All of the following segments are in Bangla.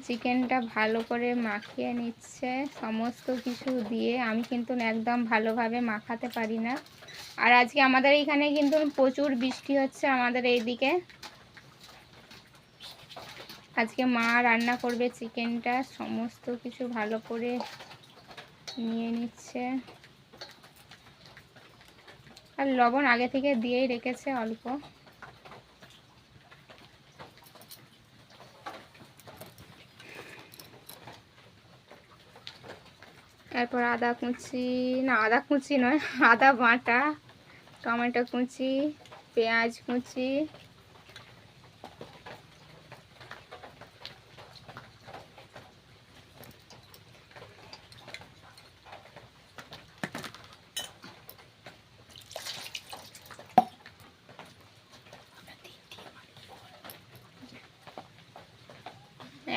চিকেনটা ভালো করে মাখিয়ে নিচ্ছে সমস্ত কিছু দিয়ে। আমি কিন্তু একদম ভালোভাবে মাখাতে পারি না। আর আজকে আমাদের এইখানে কিন্তু প্রচুর বৃষ্টি হচ্ছে আমাদের এইদিকে। আজকে মা রান্না করবে চিকেনটা, সমস্ত কিছু ভালো করে নিয়ে নিচ্ছে। আর লবণ আগে থেকে দিয়েই রেখেছে অল্প। এরপর আদা কুচি, না আদা কুচি নয়, আদা বাটা, টমেটো কুচি, পেঁয়াজ কুচি,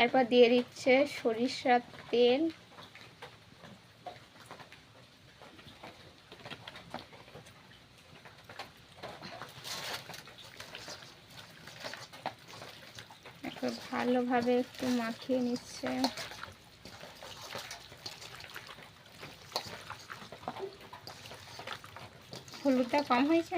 এরপর দিয়ে দিচ্ছে সরিষার তেল। এরপর ভালোভাবে একটু মাখিয়ে নিচ্ছে। হলুদটা কম হয়েছে।